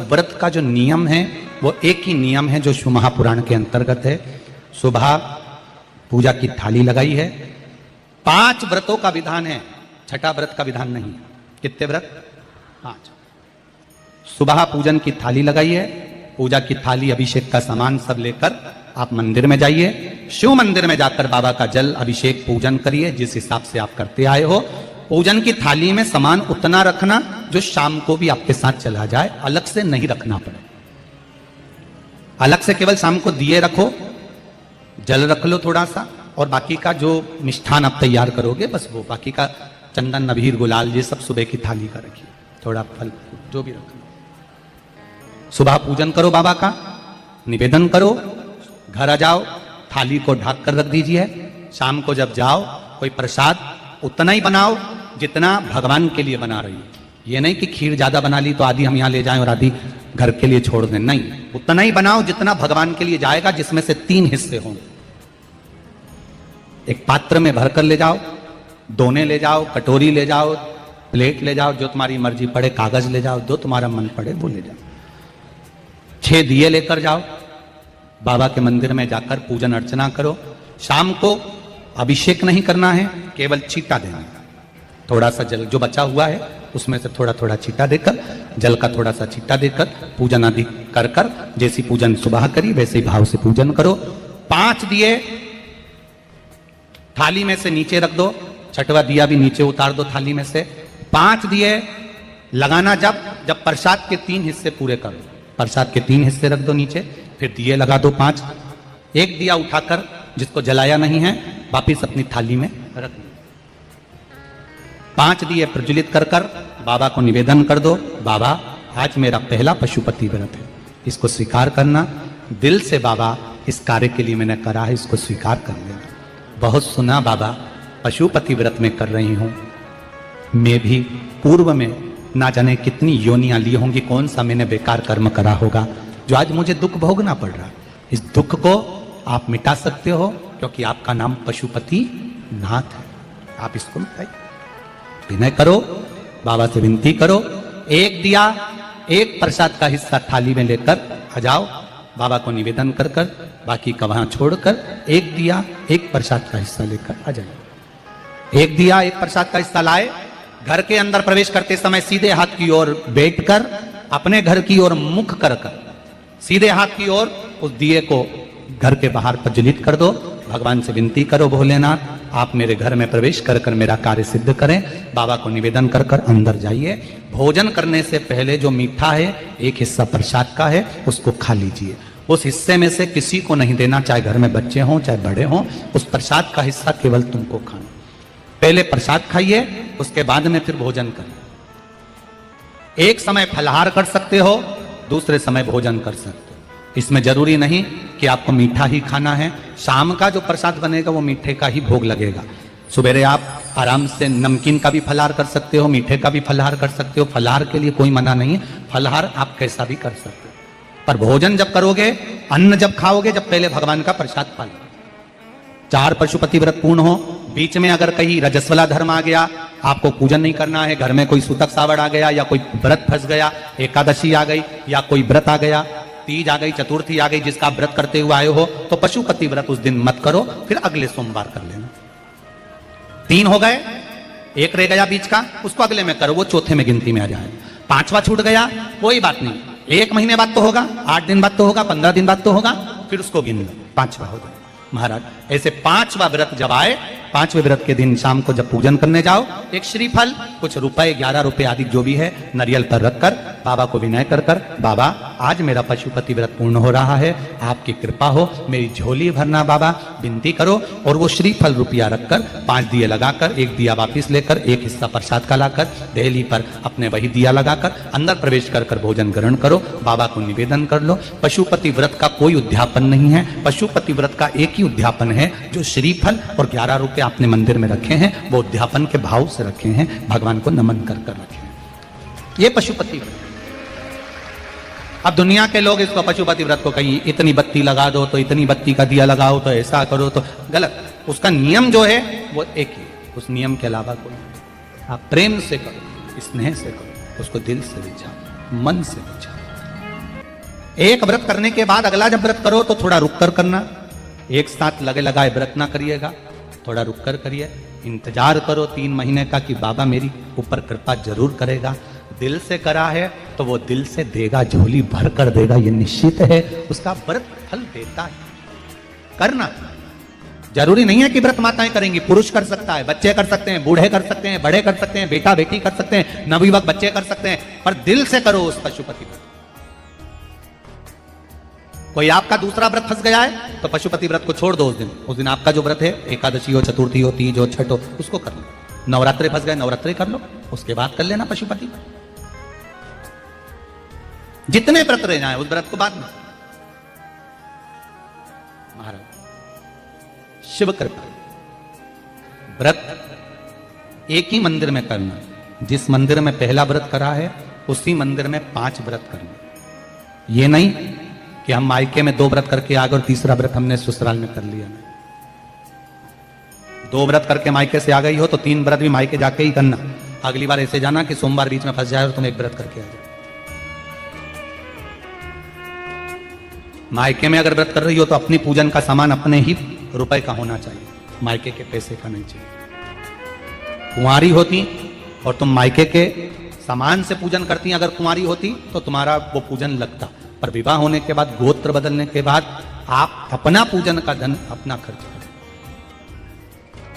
व्रत का जो नियम है वो एक ही नियम है जो शिव महापुराण के अंतर्गत है। सुबह पूजा की थाली लगाई है। 5 व्रतों का विधान है, छठा व्रत का विधान नहीं। कितने व्रत? 5। सुबह पूजन की थाली लगाई है। पूजा की थाली, अभिषेक का सामान सब लेकर आप मंदिर में जाइए। शिव मंदिर में जाकर बाबा का जल अभिषेक पूजन करिए जिस हिसाब से आप करते आए हो। पूजन की थाली में सामान उतना रखना जो शाम को भी आपके साथ चला जाए, अलग से नहीं रखना पड़े। अलग से केवल शाम को दिए रखो, जल रख लो थोड़ा सा, और बाकी का जो मिष्ठान आप तैयार करोगे बस वो, बाकी का चंदन नबीर गुलाल ये सब सुबह की थाली का रखिए, थोड़ा फल जो भी रख लो। सुबह पूजन करो बाबा का, निवेदन करो, घर आ जाओ, थाली को ढक कर रख दीजिए। शाम को जब जाओ कोई प्रसाद उतना ही बनाओ जितना भगवान के लिए बना रही हो। ये नहीं कि खीर ज्यादा बना ली तो आधी हम यहाँ ले जाएं और आधी घर के लिए छोड़ दें, नहीं, उतना ही बनाओ जितना भगवान के लिए जाएगा, जिसमें से 3 हिस्से हों। एक पात्र में भरकर ले जाओ, दोने ले जाओ, कटोरी ले जाओ, प्लेट ले जाओ, जो तुम्हारी मर्जी पड़े, कागज ले जाओ, जो तुम्हारा मन पड़े वो ले जाओ। 6 दिए लेकर जाओ, बाबा के मंदिर में जाकर पूजन अर्चना करो। शाम को अभिषेक नहीं करना है, केवल छींटा देना है। थोड़ा सा जल जो बचा हुआ है उसमें से थोड़ा थोड़ा छींटा देकर, जल का थोड़ा सा छींटा देकर पूजन आदि कर कर, जैसी पूजन सुबह करी वैसे ही भाव से पूजन करो। 5 दिए थाली में से नीचे रख दो, छठवा दिया भी नीचे उतार दो थाली में से। 5 दिए लगाना जब प्रसाद के 3 हिस्से पूरे कर दो, प्रसाद के 3 हिस्से रख दो नीचे, फिर दिए लगा दो 5। एक दिया उठाकर जिसको जलाया नहीं है वापिस अपनी थाली में रख दो। 5 दिए प्रज्वलित कर कर बाबा को निवेदन कर दो, बाबा आज मेरा पहला पशुपति व्रत है, इसको स्वीकार करना। दिल से बाबा इस कार्य के लिए मैंने करा है, इसको स्वीकार कर लेना। बहुत सुना बाबा पशुपति व्रत में कर रही हूं, मैं भी पूर्व में ना जाने कितनी योनियां ली होंगी, कौन सा मैंने बेकार कर्म करा होगा जो आज मुझे दुख भोगना पड़ रहा है। इस दुख को आप मिटा सकते हो क्योंकि आपका नाम पशुपति नाथ है। आप इसको मिटाइए, विनय करो, बाबा से विनती करो। एक दिया, एक प्रसाद का हिस्सा थाली में लेकर आ जाओ, बाबा को निवेदन कर कर, बाकी का वहां छोड़कर एक दिया, एक प्रसाद का हिस्सा लेकर आ जाए। एक दिया, एक प्रसाद का हिस्सा लाए, घर के अंदर प्रवेश करते समय सीधे हाथ की ओर बैठकर अपने घर की ओर मुख कर कर सीधे हाथ की ओर उस दिए को घर के बाहर प्रज्वलित कर दो। भगवान से विनती करो, भोलेनाथ आप मेरे घर में प्रवेश कर कर मेरा कार्य सिद्ध करें। बाबा को निवेदन कर कर अंदर जाइए। भोजन करने से पहले जो मीठा है, एक हिस्सा प्रसाद का है, उसको खा लीजिए। उस हिस्से में से किसी को नहीं देना, चाहे घर में बच्चे हों चाहे बड़े हों। उस प्रसाद का हिस्सा केवल तुमको खाना। पहले प्रसाद खाइए, उसके बाद में फिर भोजन करिए। एक समय फलाहार कर सकते हो, दूसरे समय भोजन कर सकते हो। इसमें जरूरी नहीं कि आपको मीठा ही खाना है। शाम का जो प्रसाद बनेगा वो मीठे का ही भोग लगेगा। सुबेरे आप आराम से नमकीन का भी फलाहार कर सकते हो, मीठे का भी फलाहार कर सकते हो। फलाहार के लिए कोई मना नहीं है, फलाहार आप कैसा भी कर सकते हो। पर भोजन जब करोगे, अन्न जब खाओगे, जब पहले भगवान का प्रसाद पा लो। 4 पशुपति व्रत पूर्ण हो, बीच में अगर कहीं रजस्वला धर्म आ गया, आपको पूजन नहीं करना है, घर में कोई सूतक सावड़ आ गया, या कोई व्रत फंस गया, एकादशी आ गई, या कोई व्रत आ गया, तीज आ गई, चतुर्थी आ गई, जिसका व्रत करते हुए आए हो, तो पशुपति व्रत उस दिन मत करो, फिर अगले सोमवार कर लेना। 3 हो गए, एक रह गया बीच का, उसको अगले में करो, वो चौथे में गिनती में आ जाए। 5वां छूट गया, कोई बात नहीं, 1 महीने बाद तो होगा, 8 दिन बाद तो होगा, 15 दिन बाद तो होगा, फिर उसको गिन लो, 5वां हो जाए। महाराज ऐसे 5वां व्रत जब आए, 5वें व्रत के दिन शाम को जब पूजन करने जाओ, एक श्रीफल, कुछ रुपए, 11 रुपए आदि जो भी है, नारियल पर रखकर बाबा को विनय कर कर, बाबा आज मेरा पशुपति व्रत पूर्ण हो रहा है, आपकी कृपा हो, मेरी झोली भरना बाबा, विनती करो। और वो श्रीफल रुपया रखकर 5 दिए लगाकर, एक दिया वापिस लेकर, एक हिस्सा प्रसाद का लाकर देहली पर अपने वही दिया लगाकर अंदर प्रवेश कर कर भोजन ग्रहण करो। बाबा को निवेदन कर लो। पशुपति व्रत का कोई उद्यापन नहीं है, पशुपति व्रत का एक ही उद्यापन है, जो श्रीफल और 11 रुपए आपने मंदिर में रखे हैं, वो उद्यापन के भाव से रखे हैं, भगवान को नमन कर कर रखे हैं। ये पशुपति व्रत। अब दुनिया के लोग इसको पशुपति व्रत को कहीं इतनी बत्ती लगा दो, तो इतनी बत्ती का दिया लगाओ, तो ऐसा करो, तो गलत। उसका नियम जो है वो एक ही, उस नियम के अलावा कोई नहीं। आप प्रेम से करो, स्नेह से करो, उसको दिल से विचारो, मन से विचारो, एक व्रत करने के बाद अगला जब व्रत करो तो थोड़ा रुक कर करना, एक साथ लगे लगाए व्रत ना करिएगा, थोड़ा रुक कर करिए। इंतजार करो 3 महीने का कि बाबा मेरी ऊपर कृपा जरूर करेगा। दिल से करा है तो वो दिल से देगा, झोली भर कर देगा, ये निश्चित है। उसका व्रत फल देता है। करना जरूरी नहीं है कि व्रत माताएं करेंगी, पुरुष कर सकता है, बच्चे कर सकते हैं, बूढ़े कर सकते हैं, बड़े कर सकते हैं, बेटा बेटी कर सकते हैं, नवयुवक बच्चे कर सकते हैं, पर दिल से करो उस पशुपति व्रत। कोई आपका दूसरा व्रत फंस गया है तो पशुपति व्रत को छोड़ दो। उस दिन आपका जो व्रत है, एकादशी हो, चतुर्थी हो, तीज हो, छठ हो, उसको कर लो। नवरात्रि फंस गए, नवरात्रि कर लो, उसके बाद कर लेना पशुपति। जितने व्रत रह जाए उस व्रत को बाद में। महाराज शिव कृपा, व्रत एक ही मंदिर में करना। जिस मंदिर में पहला व्रत करा है उसी मंदिर में 5 व्रत करना। ये नहीं कि हम मायके में 2 व्रत करके आ गए और तीसरा व्रत हमने ससुराल में कर लिया। 2 व्रत करके मायके से आ गई हो तो 3 व्रत भी मायके जाके ही करना। अगली बार ऐसे जाना कि सोमवार बीच में फंस जाए और तुम 1 व्रत करके आ जाओ। मायके में अगर व्रत कर रही हो तो अपनी पूजन का सामान अपने ही रुपए का होना चाहिए, मायके के पैसे का नहीं चाहिए। कुंवारी होती और तुम मायके के सामान से पूजन करती, अगर कुंवारी होती तो तुम्हारा वो पूजन लगता, पर विवाह होने के बाद, गोत्र बदलने के बाद आप अपना पूजन का धन अपना खर्च करें।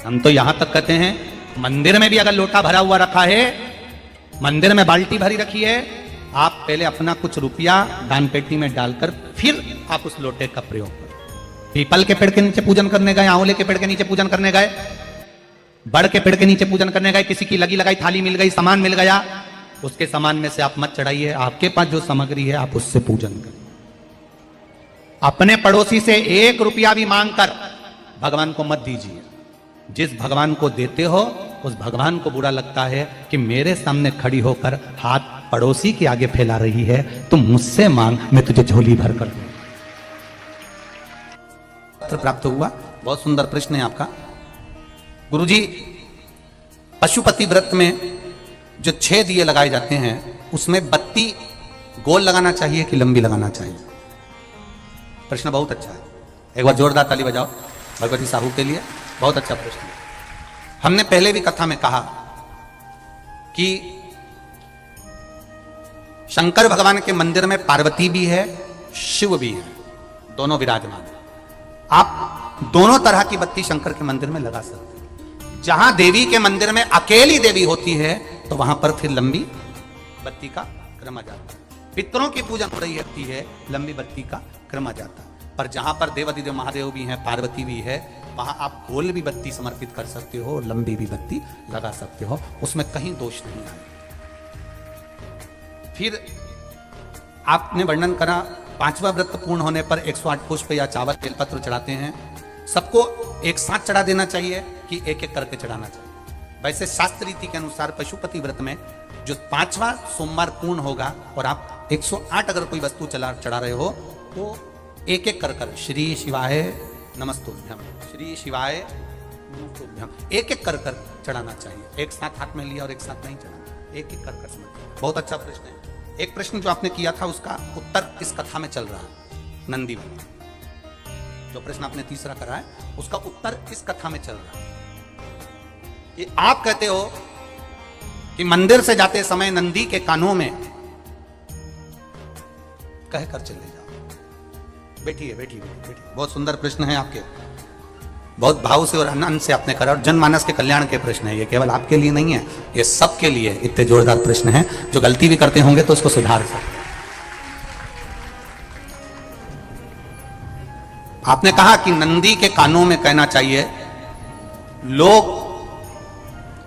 हम तो यहां तक कहते हैं मंदिर में भी अगर लोटा भरा हुआ रखा है, मंदिर में बाल्टी भरी रखी है, आप पहले अपना कुछ रुपया दान पेटी में डालकर फिर आप उस लोटे का प्रयोग करें। पीपल के पेड़ के नीचे पूजन करने गए, आंवले के पेड़ के नीचे पूजन करने गए, बड़ के पेड़ के नीचे पूजन करने गए, किसी की लगी लगाई थाली मिल गई, सामान मिल गया, उसके सामान में से आप मत चढ़ाइए। आपके पास जो सामग्री है आप उससे पूजन करें। अपने पड़ोसी से 1 रुपया भी मांगकर भगवान को मत दीजिए। जिस भगवान को देते हो उस भगवान को बुरा लगता है कि मेरे सामने खड़ी होकर हाथ पड़ोसी के आगे फैला रही है, तुम मुझसे मांग, मैं तुझे झोली भर कर दूं। पत्र प्राप्त हुआ। बहुत सुंदर प्रश्न है आपका। गुरुजी, पशुपति व्रत में जो 6 दिए लगाए जाते हैं उसमें बत्ती गोल लगाना चाहिए कि लंबी लगाना चाहिए? प्रश्न बहुत अच्छा है, एक बार जोरदार ताली बजाओ भगवती साहू के लिए। बहुत अच्छा प्रश्न है। हमने पहले भी कथा में कहा कि शंकर भगवान के मंदिर में पार्वती भी है, शिव भी है, दोनों विराजमान। आप दोनों तरह की बत्ती शंकर के मंदिर में लगा सकते हैं। जहां देवी के मंदिर में अकेली देवी होती है तो वहां पर फिर लंबी बत्ती का क्रम आ जाता है। पितरों की पूजा हो रही होती है, लंबी बत्ती का क्रम आ जाता है। पर जहां पर देवाधिदेव महादेव भी हैं, पार्वती भी है, वहां आप गोल भी बत्ती समर्पित कर सकते हो, लंबी भी बत्ती लगा सकते हो, उसमें कहीं दोष नहीं आएगा। फिर आपने वर्णन करा 5वां व्रत पूर्ण होने पर 108 पुष्प या चावल बेलपत्र चढ़ाते हैं। सबको एक साथ चढ़ा देना चाहिए कि एक एक करके चढ़ाना चाहिए? वैसे शास्त्र रीति के अनुसार पशुपति व्रत में जो 5वां सोमवार पूर्ण होगा और आप 108 अगर कोई वस्तु चढ़ा रहे हो तो एक एक कर श्री शिवाय नमस्तुभ्यम, श्री शिवाय नमस्तुभ्यम, एक एक कर चढ़ाना चाहिए। एक साथ हाथ में लिया और एक साथ नहीं चढ़ाना, एक एक कर समझ। बहुत अच्छा प्रश्न है। एक प्रश्न जो आपने किया था उसका उत्तर इस कथा में चल रहा है, नंदी वाला जो प्रश्न आपने तीसरा करा है उसका उत्तर इस कथा में चल रहा है। कि आप कहते हो कि मंदिर से जाते समय नंदी के कानों में कहकर चले जाओ। बैठिए बैठिए बैठिए। बहुत सुंदर प्रश्न है आपके, बहुत भाव से और आनंद से आपने करा और जनमानस के कल्याण के प्रश्न है। ये केवल आपके लिए नहीं है, ये सबके लिए इतने जोरदार प्रश्न है। जो गलती भी करते होंगे तो उसको सुधार सकते। आपने कहा कि नंदी के कानों में कहना चाहिए। लोग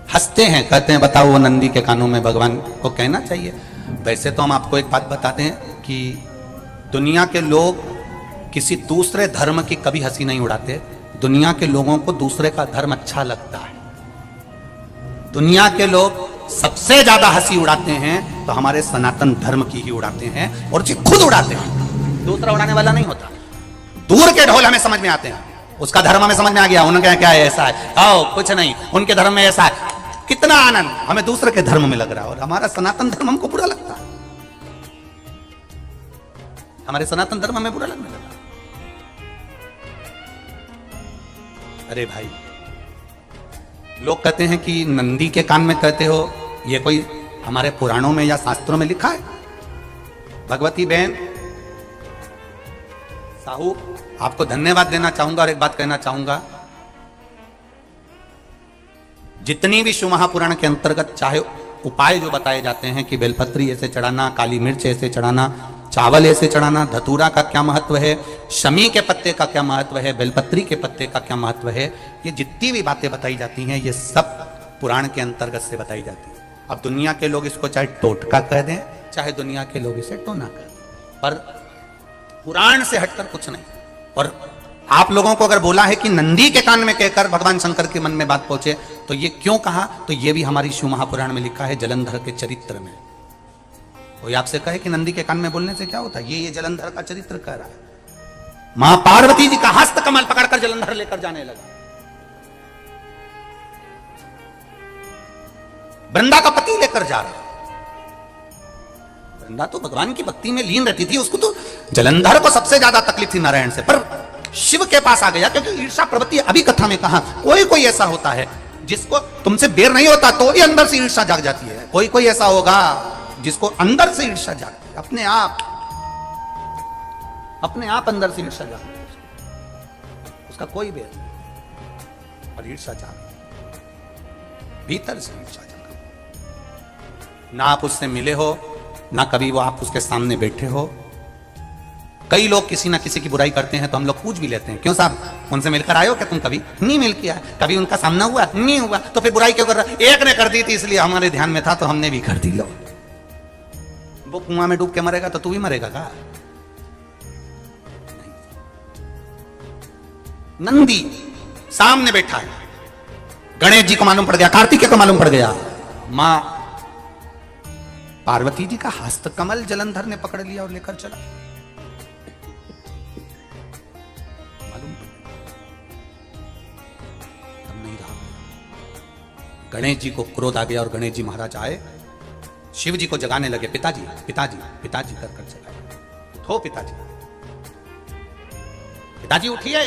हंसते हैं, कहते हैं बताओ वो नंदी के कानों में भगवान को कहना चाहिए। वैसे तो हम आपको एक बात बताते हैं कि दुनिया के लोग किसी दूसरे धर्म की कभी हंसी नहीं उड़ाते। दुनिया के लोगों को दूसरे का धर्म अच्छा लगता है। दुनिया के लोग सबसे ज्यादा हंसी उड़ाते हैं तो हमारे सनातन धर्म की ही उड़ाते हैं और जी खुद उड़ाते हैं, दूसरा उड़ाने वाला नहीं होता। दूर के ढोल हमें समझ में आते हैं, उसका धर्म हमें समझ में आ गया, उनका क्या है ऐसा है, आओ कुछ नहीं, उनके धर्म में ऐसा है, कितना आनंद हमें दूसरे के धर्म में लग रहा है और हमारा सनातन धर्म हमको बुरा लगता है। हमारे सनातन धर्म हमें बुरा लगने लगा। अरे भाई, लोग कहते हैं कि नंदी के कान में कहते हो, ये कोई हमारे पुराणों में या शास्त्रों में लिखा है? भगवती बहन साहू, आपको धन्यवाद देना चाहूंगा और एक बात कहना चाहूंगा, जितनी भी शिव महापुराण के अंतर्गत चाहे उपाय जो बताए जाते हैं कि बेलपत्री ऐसे चढ़ाना, काली मिर्च ऐसे चढ़ाना, चावल ऐसे चढ़ाना, धतूरा का क्या महत्व है, शमी के पत्ते का क्या महत्व है, बेलपत्री के पत्ते का क्या महत्व है, ये जितनी भी बातें बताई जाती हैं ये सब पुराण के अंतर्गत से बताई जाती है। अब दुनिया के लोग इसको चाहे टोटका कह दें, चाहे दुनिया के लोग इसे टोना कह दें, पर पुराण से हटकर कुछ नहीं। और आप लोगों को अगर बोला है कि नंदी के कान में कहकर भगवान शंकर के मन में बात पहुंचे, तो ये क्यों कहा? तो ये भी हमारी शिव महापुराण में लिखा है, जलंधर के चरित्र में। कोई आपसे कहे कि नंदी के कान में बोलने से क्या होता है, ये जलंधर का चरित्र कह रहा है। मां पार्वती जी का हस्त कमल पकड़कर जलंधर लेकर जाने लगा। वृंदा का पति लेकर जा रहा। वृंदा तो भगवान की भक्ति में लीन रहती थी, उसको तो जलंधर को सबसे ज्यादा तकलीफ थी नारायण से, पर शिव के पास आ गया क्योंकि ईर्षा प्रवृत्ति। अभी कथा में कहा कोई कोई ऐसा होता है जिसको तुमसे बेर नहीं होता तो भी अंदर से ईर्षा जाग जाती है। कोई कोई ऐसा होगा जिसको अंदर से ईर्षा जागती है, अपने आप अंदर से ईर्षा जागती है, उसका कोई बेर नहीं, और ईर्षा जाग भीतर से ईर्षा जाग। ना आप उससे मिले हो, ना कभी वो आप उसके सामने बैठे हो। कई लोग किसी ना किसी की बुराई करते हैं तो हम लोग पूछ भी लेते हैं, क्यों साहब उनसे मिलकर आए हो क्या तुम? कभी नहीं मिल किया, कभी उनका सामना हुआ नहीं हुआ, तो फिर बुराई क्यों कर रहा? एक ने कर दी थी इसलिए हमारे ध्यान में था तो हमने भी कर दी। लो, वो कुआं में डूब के मरेगा तो तू भी मरेगा का? नंदी सामने बैठा है, गणेश जी को मालूम पड़ गया, कार्तिकेय को मालूम पड़ गया, मां पार्वती जी का हस्त कमल जलंधर ने पकड़ लिया और लेकर चला। गणेश जी को क्रोध आ गया और गणेश जी महाराज आए, शिव जी को जगाने लगे। पिताजी पिताजी पिताजी कर कर जगाए। हो पिताजी, पिताजी उठिए,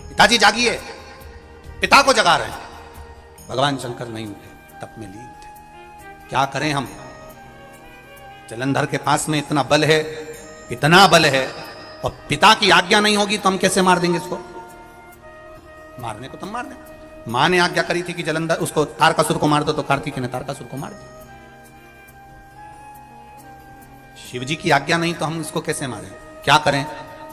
पिताजी जागिए, पिता को जगा रहे हैं। भगवान शंकर नहीं उठे, तप में लीन थे। क्या करें हम? जलंधर के पास में इतना बल है, इतना बल है, और पिता की आज्ञा नहीं होगी तो हम कैसे मार देंगे इसको? मारने को तो मार दें। मां ने आज्ञा करी थी कि जलंधर उसको तारकासुर को मार दो, तो कार्तिकेय ने तारकासुर को मार दिया। शिव जी की आज्ञा नहीं तो हम इसको कैसे मारें? क्या करें?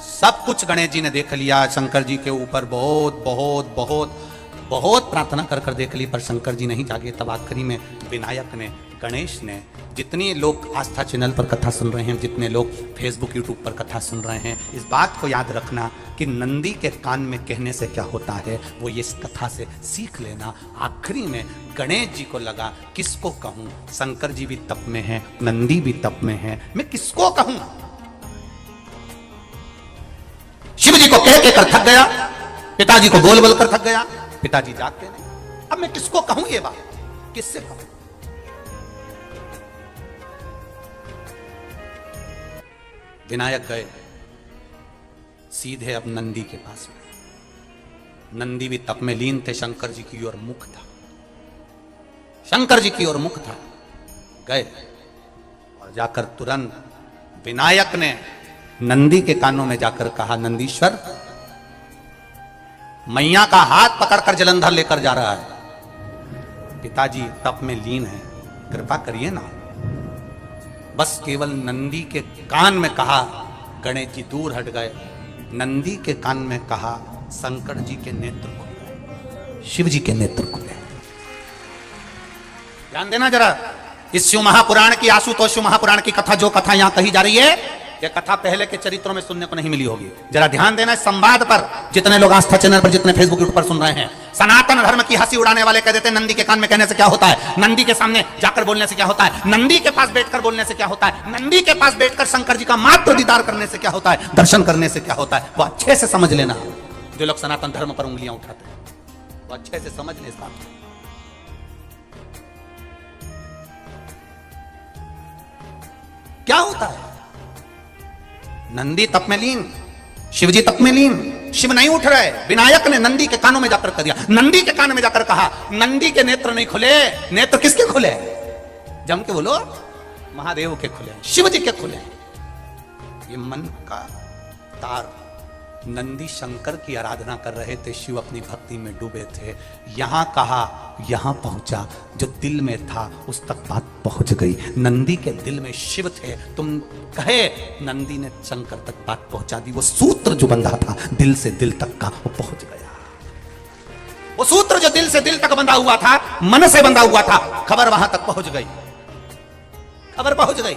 सब कुछ गणेश जी ने देख लिया, शंकर जी के ऊपर बहुत बहुत बहुत बहुत प्रार्थना कर कर देख ली, पर शंकर जी नहीं जागे। तब आखिरी में विनायक ने, गणेश ने, जितने लोग आस्था चैनल पर कथा सुन रहे हैं, जितने लोग फेसबुक यूट्यूब पर कथा सुन रहे हैं, इस बात को याद रखना कि नंदी के कान में कहने से क्या होता है वो ये इस कथा से सीख लेना। आखिरी में गणेश जी को लगा किसको कहूं, शंकर जी भी तप में है, नंदी भी तप में है, मैं किसको कहूं? शिव जी को कह के कर थक गया, पिताजी को बोल बोल कर थक गया, पिताजी जागते नहीं। अब मैं किसको कहूं ये बात, किससे कहूं? विनायक गए सीधे अब नंदी के पास में। नंदी भी तप में लीन थे, शंकर जी की ओर मुख था, शंकर जी की ओर मुख था। गए और जाकर तुरंत विनायक ने नंदी के कानों में जाकर कहा, नंदीश्वर, मैया का हाथ पकड़कर जलंधर लेकर जा रहा है, पिताजी तप में लीन है, कृपा करिए ना। बस केवल नंदी के कान में कहा, गणेश जी दूर हट गए। नंदी के कान में कहा, शंकर जी के नेत्र खुल गए, शिव जी के नेत्र खुले। ध्यान देना जरा, इस शिव महापुराण की, आशुतोष शिव महापुराण की कथा, जो कथा यहां कही जा रही है, यह कथा पहले के चरित्रों में सुनने को नहीं मिली होगी। जरा ध्यान देना इस संवाद पर। जितने लोग आस्था चैनल पर, जितने फेसबुक यूट्यूब पर सुन रहे हैं, सनातन धर्म की हंसी उड़ाने वाले कह देते हैं नंदी के कान में कहने से क्या होता है, नंदी के सामने जाकर बोलने से क्या होता है, नंदी के पास बैठकर बोलने से क्या होता है, नंदी के पास बैठकर शंकर जी का मात्र दीदार करने से क्या होता है, दर्शन करने से क्या होता है। वो अच्छे से समझ लेना। जो लोग सनातन धर्म पर उंगलियां उठाते हैं वो अच्छे से समझ ले इस बात को। क्या होता है? नंदी तप में लीन, शिवजी तप में लीन, शिव नहीं उठ रहे। विनायक ने नंदी के कानों में जाकर कह दिया, नंदी के कान में जाकर कहा, नंदी के नेत्र नहीं खुले। नेत्र किसके खुले? जम के बोलो, महादेव के खुले, शिव जी के खुले। ये मन का तार, नंदी शंकर की आराधना कर रहे थे, शिव अपनी भक्ति में डूबे थे। यहां कहा, यहां पहुंचा, जो दिल में था उस तक बात पहुंच गई। नंदी के दिल में शिव थे, तुम कहे, नंदी ने शंकर तक बात पहुंचा दी। वो सूत्र जो बंधा था दिल से दिल तक का, वो पहुंच गया। वो सूत्र जो दिल से दिल तक बंधा हुआ था, मन से बंधा हुआ था, खबर वहां तक पहुंच गई, खबर पहुंच गई।